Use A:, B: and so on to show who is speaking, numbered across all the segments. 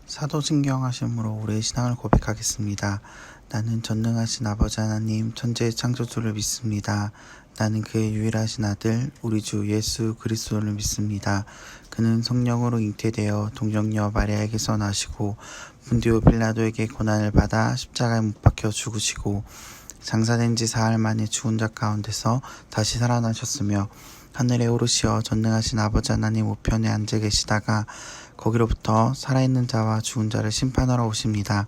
A: 사도신경하심으로 우리의 신앙을 고백하겠습니다. 나는 전능하신 아버지 하나님 천지의 창조주를 믿습니다. 나는 그의 유일하신 아들 우리 주 예수 그리스도를 믿습니다. 그는 성령으로 잉태되어 동정녀 마리아에게서 나시고 본디오 빌라도에게 고난을 받아 십자가에 못 박혀 죽으시고 장사된 지 사흘 만에 죽은 자 가운데서 다시 살아나셨으며 하늘에 오르시어 전능하신 아버지 하나님 우편에 앉아 계시다가 거기로부터 살아있는 자와 죽은 자를 심판하러 오십니다.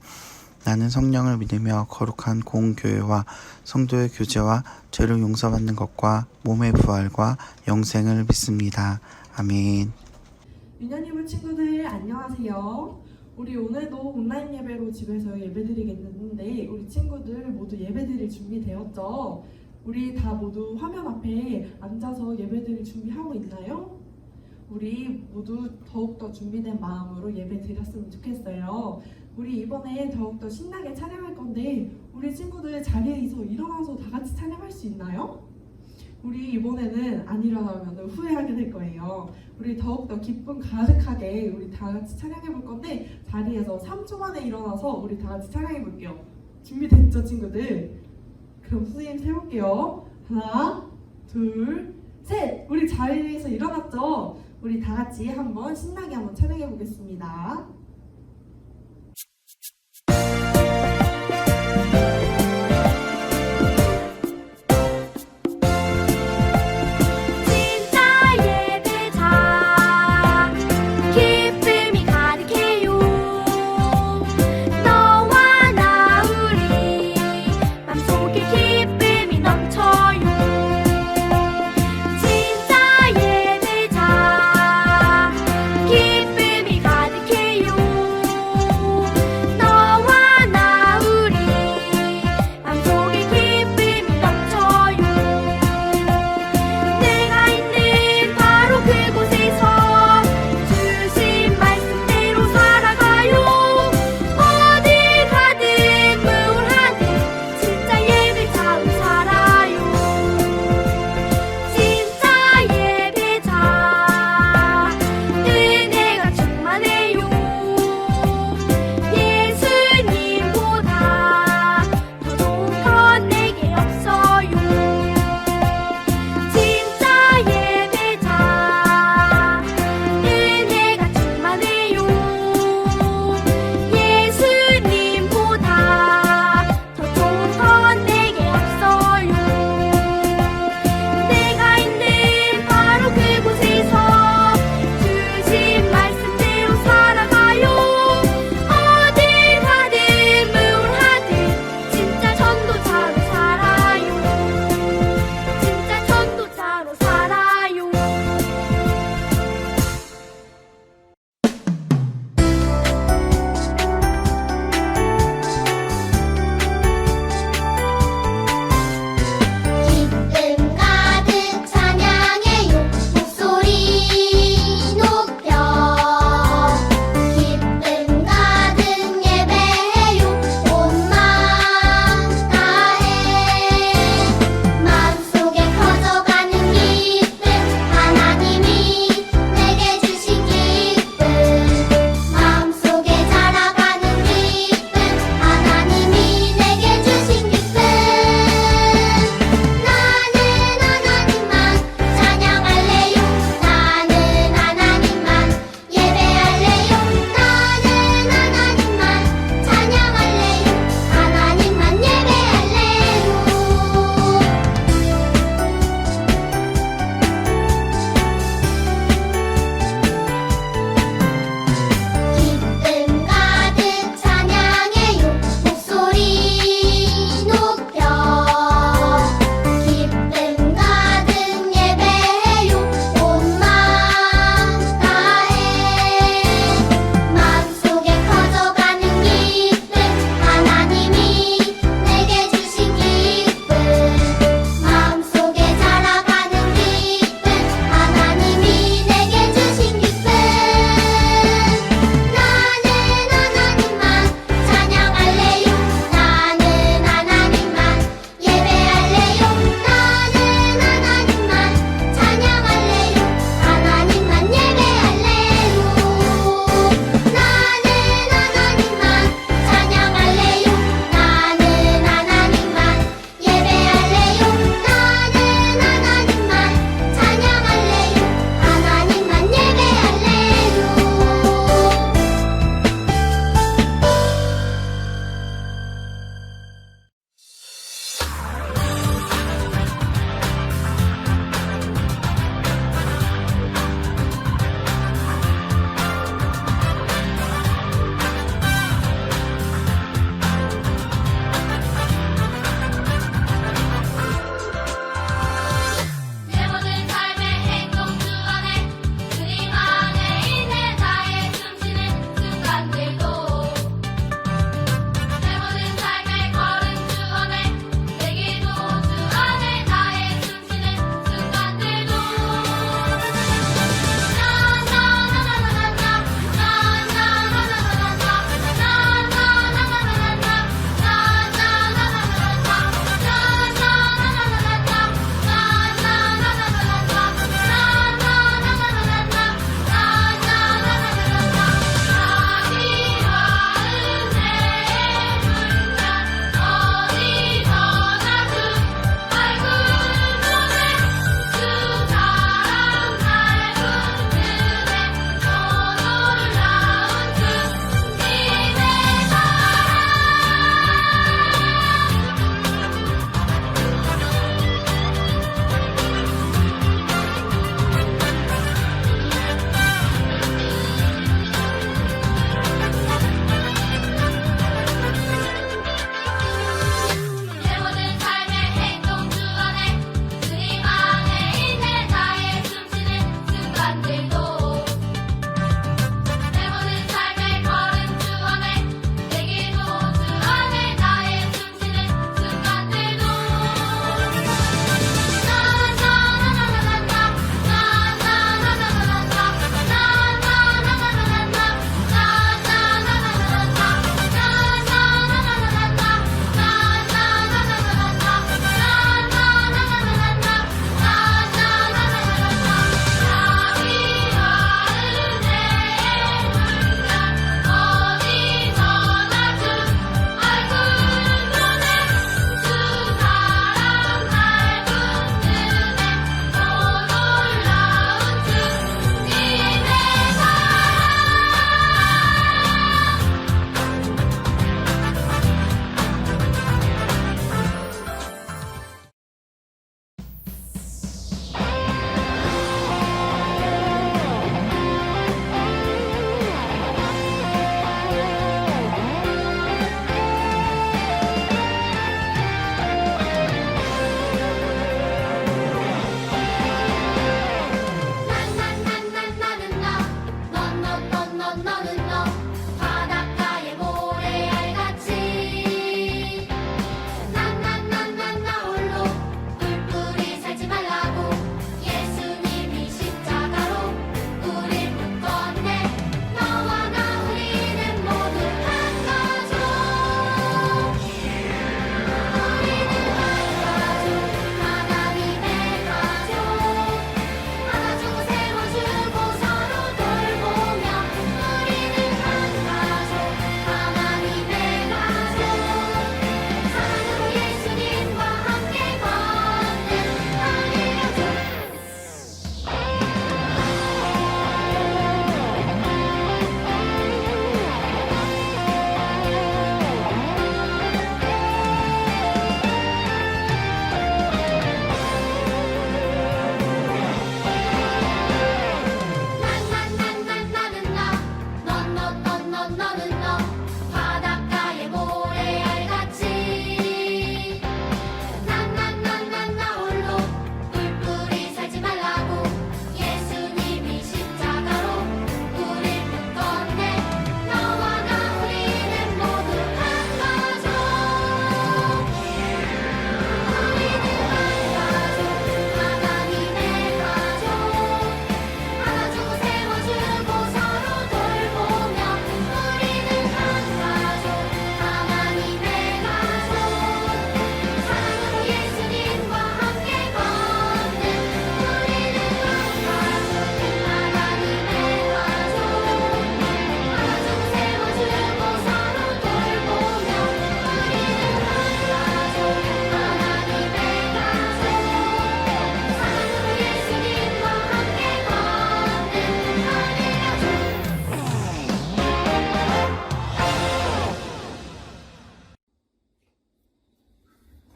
A: 나는 성령을 믿으며 거룩한 공교회와 성도의 교제와 죄를 용서받는 것과 몸의 부활과 영생을 믿습니다. 아멘.
B: 유년이부 친구들 안녕하세요. 우리 오늘도 온라인 예배로 집에서 예배드리겠는데 우리 친구들 모두 예배드릴 준비되었죠? 우리 다 모두 화면 앞에 앉아서 예배드릴 준비하고 있나요? 우리 모두 더욱더 준비된 마음으로 예배 드렸으면 좋겠어요. 우리 이번에 더욱더 신나게 찬양할 건데 우리 친구들 자리에서 일어나서 다 같이 찬양할 수 있나요? 우리 이번에는 안 일어나면 후회하게 될 거예요. 우리 더욱더 기쁨 가득하게 우리 다 같이 찬양해 볼 건데 자리에서 3초 만에 일어나서 우리 다 같이 찬양해 볼게요. 준비됐죠 친구들? 그럼 선생님 세볼게요. 하나, 둘, 셋! 우리 자리에서 일어났죠? 우리 다 같이 한번 신나게 한번 찬양해 보겠습니다.
C: 기쁨이 가득해요.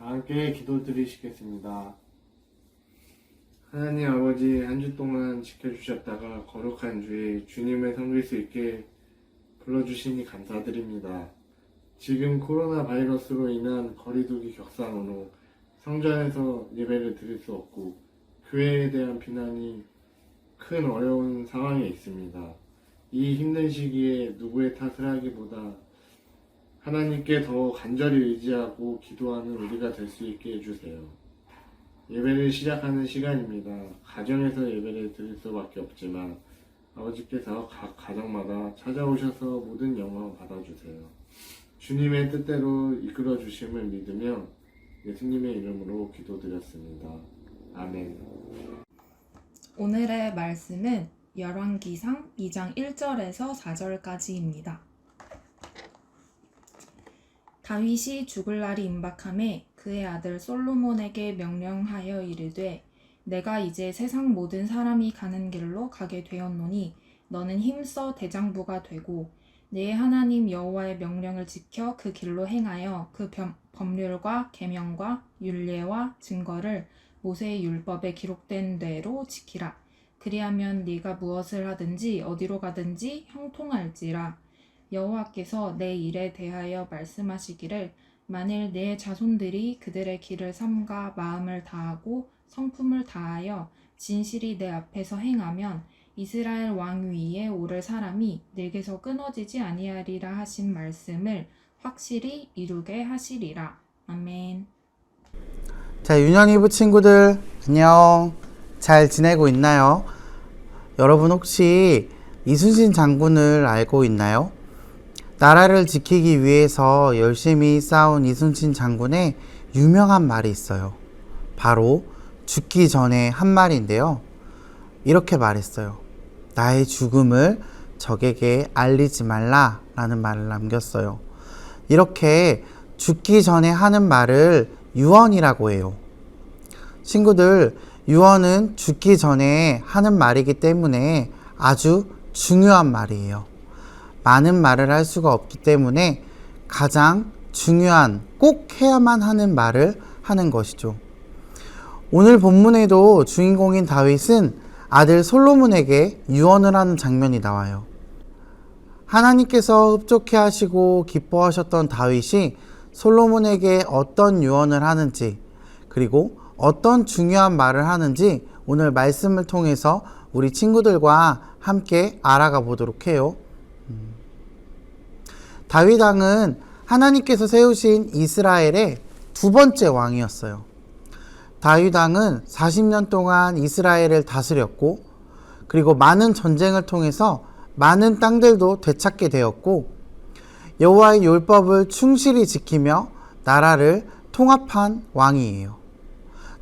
C: 다 함께 기도드리시겠습니다. 하나님 아버지, 한 주 동안 지켜주셨다가 거룩한 주에 주님을 섬길 수 있게 불러주시니 감사드립니다. 지금 코로나 바이러스로 인한 거리두기 격상으로 성전에서 예배를 드릴 수 없고 교회에 대한 비난이 큰 어려운 상황에 있습니다. 이 힘든 시기에 누구의 탓을 하기보다 하나님께 더 간절히 의지하고 기도하는 우리가 될 수 있게 해주세요. 예배를 시작하는 시간입니다. 가정에서 예배를 드릴 수밖에 없지만 아버지께서 각 가정마다 찾아오셔서 모든 영광 받아주세요. 주님의 뜻대로 이끌어 주심을 믿으며 예수님의 이름으로 기도드렸습니다. 아멘.
D: 오늘의 말씀은 열왕기상 2장 1절에서 4절까지입니다. 다윗이 죽을 날이 임박함에 그의 아들 솔로몬에게 명령하여 이르되 내가 이제 세상 모든 사람이 가는 길로 가게 되었노니 너는 힘써 대장부가 되고 내 하나님 여호와의 명령을 지켜 그 길로 행하여 그 법률과 계명과 율례와 증거를 모세의 율법에 기록된 대로 지키라. 그리하면 네가 무엇을 하든지 어디로 가든지 형통할지라. 여호와께서 내 일에 대하여 말씀하시기를 만일 내 자손들이 그들의 길을 삼가 마음을 다하고 성품을 다하여 진실이 내 앞에서 행하면 이스라엘 왕 위에 오를 사람이 내게서 끊어지지 아니하리라 하신 말씀을 확실히 이루게 하시리라. 아멘.
A: 자, 유년이부 친구들 안녕. 잘 지내고 있나요? 여러분 혹시 이순신 장군을 알고 있나요? 나라를 지키기 위해서 열심히 싸운 이순신 장군의 유명한 말이 있어요. 바로 죽기 전에 한 말인데요. 이렇게 말했어요. 나의 죽음을 적에게 알리지 말라 라는 말을 남겼어요. 이렇게 죽기 전에 하는 말을 유언이라고 해요. 친구들, 유언은 죽기 전에 하는 말이기 때문에 아주 중요한 말이에요. 많은 말을 할 수가 없기 때문에 가장 중요한, 꼭 해야만 하는 말을 하는 것이죠. 오늘 본문에도 주인공인 다윗은 아들 솔로몬에게 유언을 하는 장면이 나와요. 하나님께서 흡족해 하시고 기뻐하셨던 다윗이 솔로몬에게 어떤 유언을 하는지, 그리고 어떤 중요한 말을 하는지 오늘 말씀을 통해서 우리 친구들과 함께 알아가 보도록 해요. 다윗 왕은 하나님께서 세우신 이스라엘의 두 번째 왕이었어요. 다윗 왕은 40년 동안 이스라엘을 다스렸고, 그리고 많은 전쟁을 통해서 많은 땅들도 되찾게 되었고, 여호와의 율법을 충실히 지키며 나라를 통합한 왕이에요.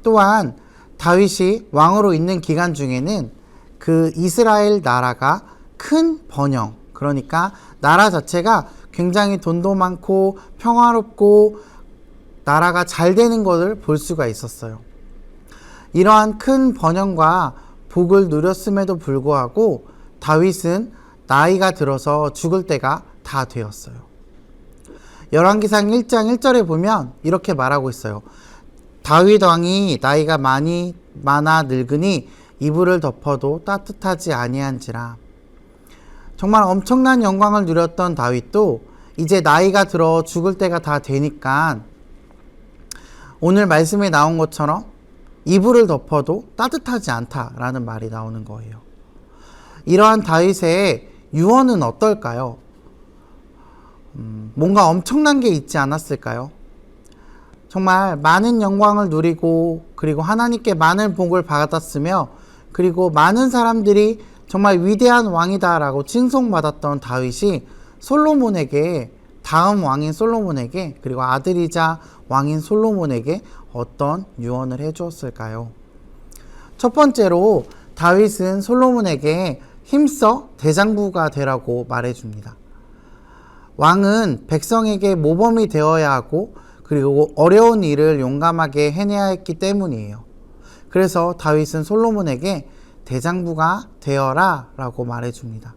A: 또한 다윗이 왕으로 있는 기간 중에는 그 이스라엘 나라가 큰 번영, 그러니까 나라 자체가 굉장히 돈도 많고 평화롭고 나라가 잘 되는 것을 볼 수가 있었어요. 이러한 큰 번영과 복을 누렸음에도 불구하고 다윗은 나이가 들어서 죽을 때가 다 되었어요. 열왕기상 1장 1절에 보면 이렇게 말하고 있어요. 다윗 왕이 나이가 많아 늙으니 이불을 덮어도 따뜻하지 아니한지라. 정말 엄청난 영광을 누렸던 다윗도 이제 나이가 들어 죽을 때가 다 되니까 오늘 말씀에 나온 것처럼 이불을 덮어도 따뜻하지 않다라는 말이 나오는 거예요. 이러한 다윗의 유언은 어떨까요? 뭔가 엄청난 게 있지 않았을까요? 정말 많은 영광을 누리고, 그리고 하나님께 많은 복을 받았으며, 그리고 많은 사람들이 정말 위대한 왕이다 라고 칭송받았던 다윗이 솔로몬에게, 다음 왕인 솔로몬에게, 그리고 아들이자 왕인 솔로몬에게 어떤 유언을 해주었을까요? 첫 번째로 다윗은 솔로몬에게 힘써 대장부가 되라고 말해줍니다. 왕은 백성에게 모범이 되어야 하고, 그리고 어려운 일을 용감하게 해내야 했기 때문이에요. 그래서 다윗은 솔로몬에게 대장부가 되어라 라고 말해줍니다.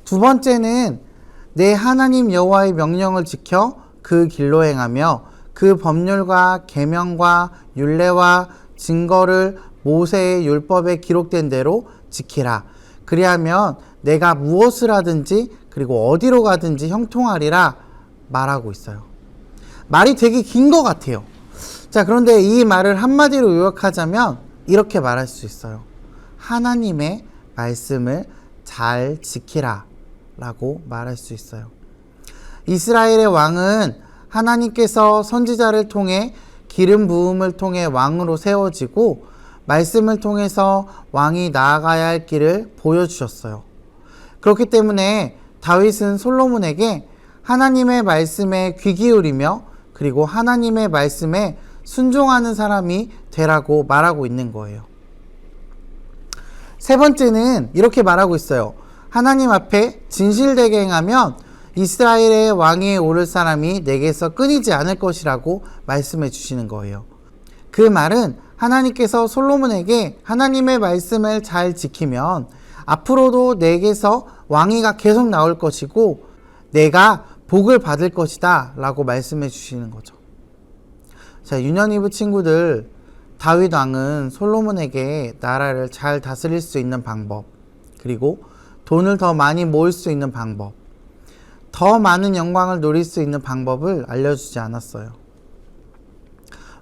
A: 두 번째는 내 하나님 여호와의 명령을 지켜 그 길로 행하며 그 법률과 계명과 율례와 증거를 모세의 율법에 기록된 대로 지키라. 그리하면 내가 무엇을 하든지 그리고 어디로 가든지 형통하리라 말하고 있어요. 말이 되게 긴 것 같아요. 자, 그런데 이 말을 한마디로 요약하자면 이렇게 말할 수 있어요. 하나님의 말씀을 잘 지키라 라고 말할 수 있어요. 이스라엘의 왕은 하나님께서 선지자를 통해 기름 부음을 통해 왕으로 세워지고 말씀을 통해서 왕이 나아가야 할 길을 보여주셨어요. 그렇기 때문에 다윗은 솔로몬에게 하나님의 말씀에 귀 기울이며 그리고 하나님의 말씀에 순종하는 사람이 되라고 말하고 있는 거예요. 세 번째는 이렇게 말하고 있어요. 하나님 앞에 진실되게 행하면 이스라엘의 왕위에 오를 사람이 내게서 끊이지 않을 것이라고 말씀해 주시는 거예요. 그 말은 하나님께서 솔로몬에게 하나님의 말씀을 잘 지키면 앞으로도 내게서 왕위가 계속 나올 것이고 내가 복을 받을 것이다 라고 말씀해 주시는 거죠. 자, 유년이브 친구들, 다윗 왕은 솔로몬에게 나라를 잘 다스릴 수 있는 방법, 그리고 돈을 더 많이 모을 수 있는 방법, 더 많은 영광을 누릴 수 있는 방법을 알려주지 않았어요.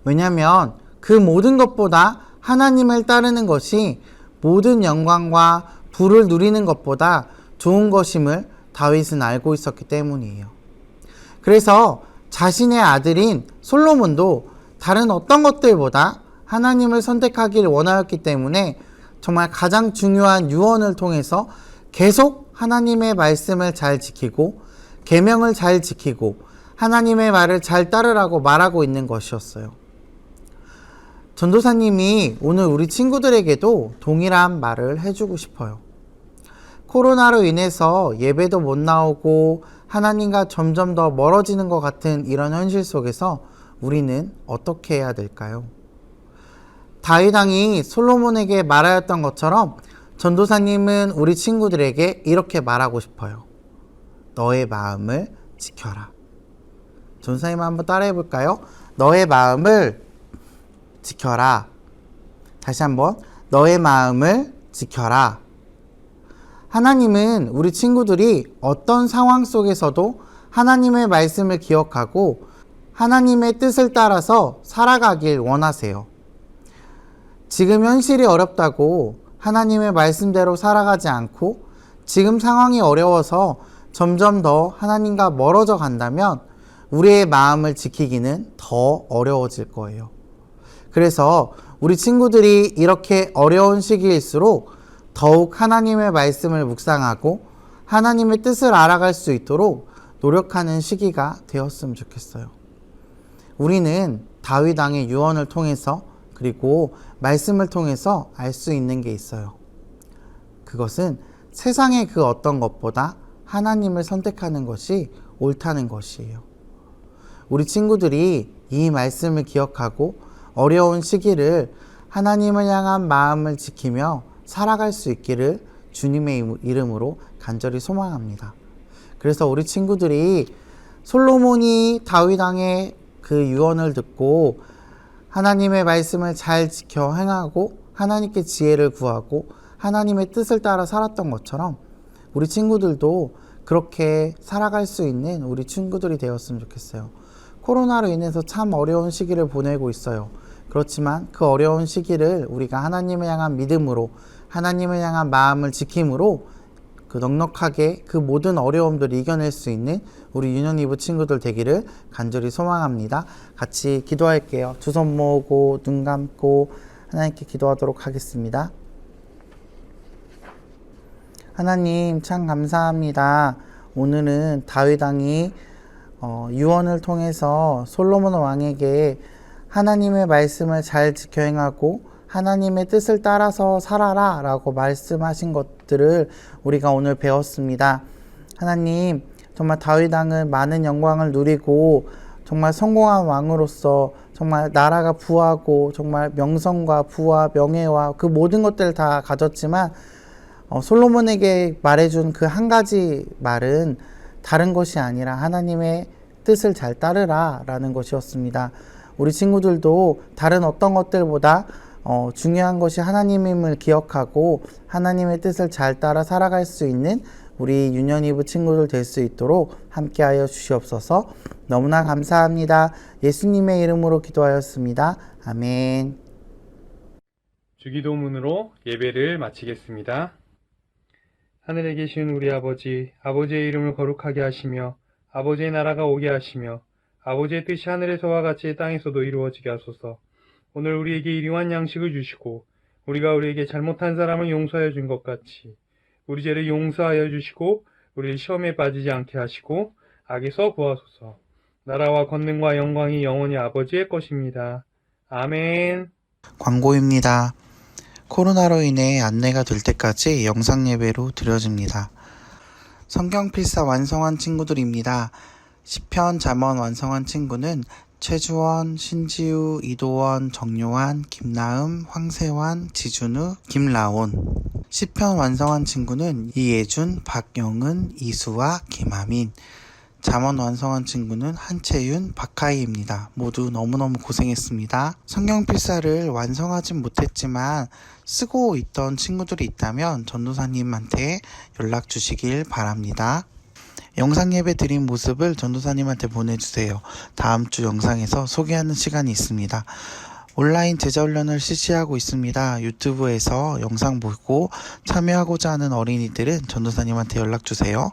A: 왜냐하면 그 모든 것보다 하나님을 따르는 것이 모든 영광과 부를 누리는 것보다 좋은 것임을 다윗은 알고 있었기 때문이에요. 그래서 자신의 아들인 솔로몬도 다른 어떤 것들보다 하나님을 선택하길 원하였기 때문에 정말 가장 중요한 유언을 통해서 계속 하나님의 말씀을 잘 지키고 계명을 잘 지키고 하나님의 말을 잘 따르라고 말하고 있는 것이었어요. 전도사님이 오늘 우리 친구들에게도 동일한 말을 해주고 싶어요. 코로나로 인해서 예배도 못 나오고 하나님과 점점 더 멀어지는 것 같은 이런 현실 속에서 우리는 어떻게 해야 될까요? 다윗 왕이 솔로몬에게 말하였던 것처럼 전도사님은 우리 친구들에게 이렇게 말하고 싶어요. 너의 마음을 지켜라. 전도사님 한번 따라해 볼까요? 너의 마음을 지켜라. 다시 한번 너의 마음을 지켜라. 하나님은 우리 친구들이 어떤 상황 속에서도 하나님의 말씀을 기억하고 하나님의 뜻을 따라서 살아가길 원하세요. 지금 현실이 어렵다고 하나님의 말씀대로 살아가지 않고 지금 상황이 어려워서 점점 더 하나님과 멀어져 간다면 우리의 마음을 지키기는 더 어려워질 거예요. 그래서 우리 친구들이 이렇게 어려운 시기일수록 더욱 하나님의 말씀을 묵상하고 하나님의 뜻을 알아갈 수 있도록 노력하는 시기가 되었으면 좋겠어요. 우리는 다윗 왕의 유언을 통해서 그리고 말씀을 통해서 알 수 있는 게 있어요. 그것은 세상의 그 어떤 것보다 하나님을 선택하는 것이 옳다는 것이에요. 우리 친구들이 이 말씀을 기억하고 어려운 시기를 하나님을 향한 마음을 지키며 살아갈 수 있기를 주님의 이름으로 간절히 소망합니다. 그래서 우리 친구들이 솔로몬이 다윗 왕의 그 유언을 듣고 하나님의 말씀을 잘 지켜 행하고 하나님께 지혜를 구하고 하나님의 뜻을 따라 살았던 것처럼 우리 친구들도 그렇게 살아갈 수 있는 우리 친구들이 되었으면 좋겠어요. 코로나로 인해서 참 어려운 시기를 보내고 있어요. 그렇지만 그 어려운 시기를 우리가 하나님을 향한 믿음으로 하나님을 향한 마음을 지킴으로 그 넉넉하게 그 모든 어려움들을 이겨낼 수 있는 우리 유년이브 친구들 되기를 간절히 소망합니다. 같이 기도할게요. 두 손 모으고 눈 감고 하나님께 기도하도록 하겠습니다. 하나님 참 감사합니다. 오늘은 다윗 왕이 유언을 통해서 솔로몬 왕에게 하나님의 말씀을 잘 지켜 행하고 하나님의 뜻을 따라서 살아라 라고 말씀하신 것들을 우리가 오늘 배웠습니다. 하나님 정말 다윗 왕은 많은 영광을 누리고 정말 성공한 왕으로서 정말 나라가 부하고 정말 명성과 부와 명예와 그 모든 것들을 다 가졌지만 솔로몬에게 말해준 그 한 가지 말은 다른 것이 아니라 하나님의 뜻을 잘 따르라 라는 것이었습니다. 우리 친구들도 다른 어떤 것들보다 중요한 것이 하나님임을 기억하고 하나님의 뜻을 잘 따라 살아갈 수 있는 우리 유년이브 친구들 될 수 있도록 함께하여 주시옵소서. 너무나 감사합니다. 예수님의 이름으로 기도하였습니다. 아멘.
E: 주기도문으로 예배를 마치겠습니다. 하늘에 계신 우리 아버지, 아버지의 이름을 거룩하게 하시며 아버지의 나라가 오게 하시며 아버지의 뜻이 하늘에서와 같이 땅에서도 이루어지게 하소서. 오늘 우리에게 일용할 양식을 주시고 우리가 우리에게 잘못한 사람을 용서하여 준 것 같이 우리 죄를 용서하여 주시고 우리를 시험에 빠지지 않게 하시고 악에서 구하소서. 나라와 권능과 영광이 영원히 아버지의 것입니다. 아멘.
A: 광고입니다. 코로나로 인해 안내가 될 때까지 영상 예배로 드려집니다. 성경 필사 완성한 친구들입니다. 시편 잠언 완성한 친구는 최주원, 신지우, 이도원, 정요한, 김나음, 황세환, 지준우, 김라온. 시편 완성한 친구는 이예준, 박영은, 이수아, 김하민. 잠언 완성한 친구는 한채윤, 박하이입니다. 모두 너무너무 고생했습니다. 성경 필사를 완성하진 못했지만 쓰고 있던 친구들이 있다면 전도사님한테 연락 주시길 바랍니다. 영상 예배 드린 모습을 전도사님한테 보내주세요. 다음 주 영상에서 소개하는 시간이 있습니다. 온라인 제자훈련을 실시하고 있습니다. 유튜브에서 영상 보고 참여하고자 하는 어린이들은 전도사님한테 연락 주세요.